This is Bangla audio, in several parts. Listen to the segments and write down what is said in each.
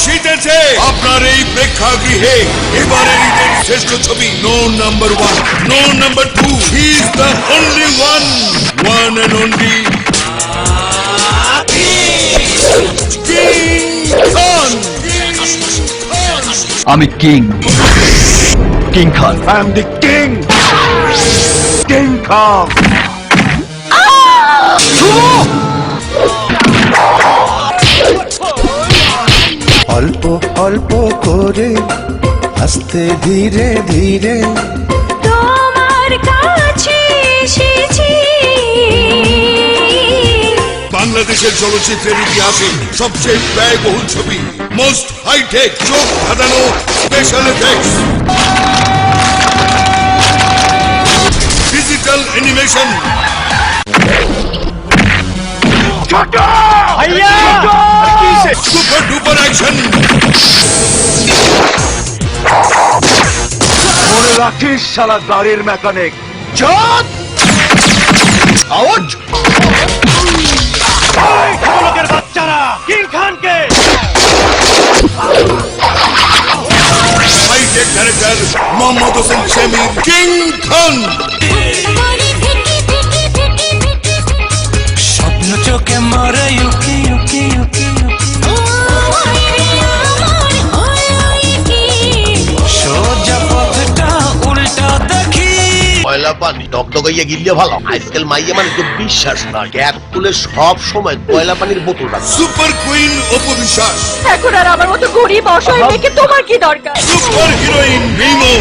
জিতেছে আপনার এই প্রেক্ষাগৃহে এবারের ঈদের শ্রেষ্ঠ ছবি no number 1, no number 2, he is the only one and only king Khan. আমি king Khan. I am the king Khan. অল্প অল্প করে আস্তে ধীরে ধীরে তোমার কাছে এসেছি। বাংলাদেশের চলচ্চিত্রের ইতিহাসে সবচেয়ে ব্যয়বহুল ছবি, মোস্ট হাইটেক চোখ ধাঁধানো special effects, digital animation, super duper action. মনে রাখিস শালা গাড়ির মেকানিক। আউট! লোকের বাচ্চারা কিং খানকে hi tech director Mohammad Hossain Shamim, king খান। স্বপ্ন চোখে মরে ইউকি ইউকি ইউকি সোজা পথটা উল্টা দেখি। কয়লা পানি টকটকাইয়া গিললে ভালো, আজকাল মাইয়া মানে তো বিশ্বাস না, গ্যাস তুলে সব সময় কয়লা পানির বোতল রাখে। সুপার কুইন অপু বিশ্বাস, এখন আর আমার মতো গরিব অসহায় মেয়েকে তোমার কি দরকার? Super heroine Rimo,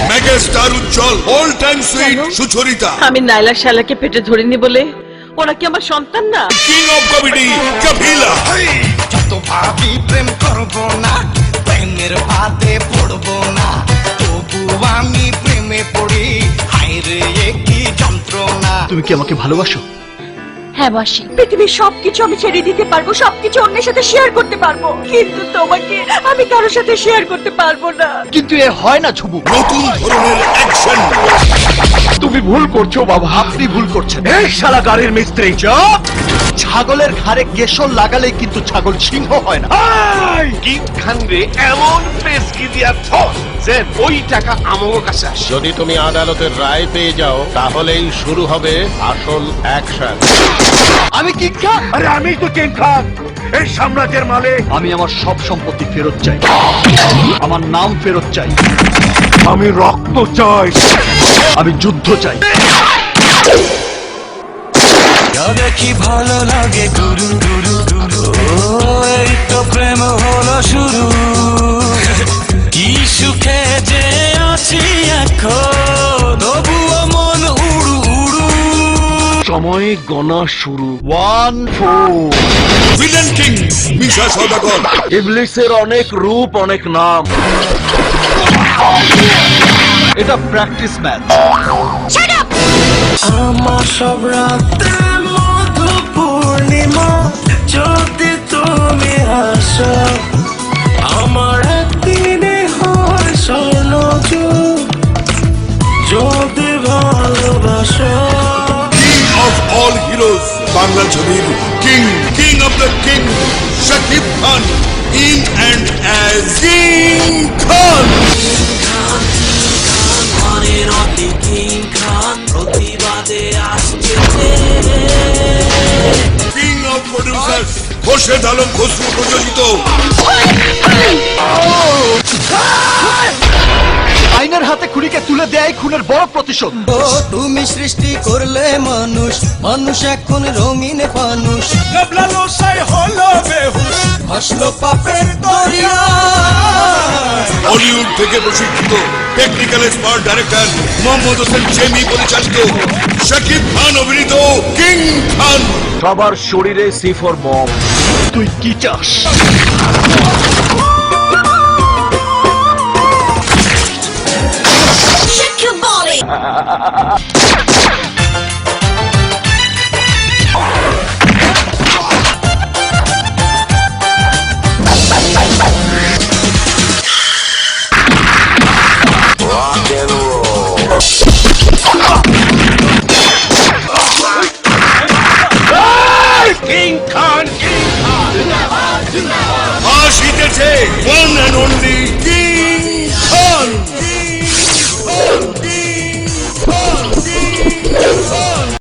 mega star উজ্জ্বল, অল টাইম সুইট সুচরিতা, আমি নাইলা শালাকে পেটে ধরিনি বলে ওরা কি আমার সন্তান না? King of comedy Kapila. যত ভাবি প্রেম করবো না, প্রেমের ফাঁদে পড়বো না, তবু আমি প্রেমে পড়ি, হায় রে কি যন্ত্রণা। তুমি কি আমাকে ভালোবাসো? হ্যাঁ বাসি। পৃথিবীর সবকিছু আমি ছেড়ে দিতে পারবো, সবকিছু অন্যের সাথে শেয়ার করতে পারবো, কিন্তু তোমাকে আমি কারোর সাথে শেয়ার করতে পারবো না। কিন্তু এ হয় না ছবু। নতুন ধরনের অ্যাকশন। তুমি ভুল করছো বাবা। আপনি ভুল করছেন। এই শালা গাড়ির মিস্ত্রি। ছাগলের ঘাড়ে কেশর লাগালে কিন্তু ছাগল সিংহ হয় না। কিং খান রে এমন প্রেস কি দিয়াছ যে ওই টাকা আমার কাছে আসে। যদি তুমি আদালতের রায় পেয়ে যাও তাহলেই শুরু হবে আসল অ্যাকশন। আমি কিং খান। আরে আমি তো কিং খান, এই সাম্রাজ্যের মালিক। আমি আমার সব সম্পত্তি ফেরত চাই, আমার নাম ফেরত চাই, আমি রক্ত চাই, আমি যুদ্ধ চাই। যা দেখি ভালো লাগে গুরু গুরু গুরু, এই তো প্রেম হলো শুরু, কি সুখে যে আছি এখন, তবুও মন উড়ু উড়ু। সময় গণা শুরু। 1 4 ভিলেন কিং মিশা সওদাগর, ইবলিসের অনেক রূপ, অনেক নাম। এটা প্র্যাকটিস ম্যাচ। আমার সব রাতে মধু পূর্ণিমা, যদি তুমি আসো, আমার একদিনে হয় স্বর্ণ যুগ, যদি ভালোবাসো। King of all heroes, Bangla ছবির king, king of the king Shakib Khan, in and as king Khan. King of producer Khorshed Alam Khasru প্রযোজিত আইনের হাতে খুনিকে তুলে দেয় খুনের বড় প্রতিশোধ। তুমি সৃষ্টি করলে মানুষ, মানুষ এখন রঙিন ফানুষ, হলো বেহুশ, ভাসলো পাপের দরিয়া। বলিউড থেকে প্রশিক্ষিত technical expert director Mohammad Hossain Shamim পরিচালিত শাকিব খান অভিনীত কিং খান। সবার শরীরে C4 বম। তুই কি চাস? Shake your body. শীতের আসছে ওয়ান অ্যান্ড অনলি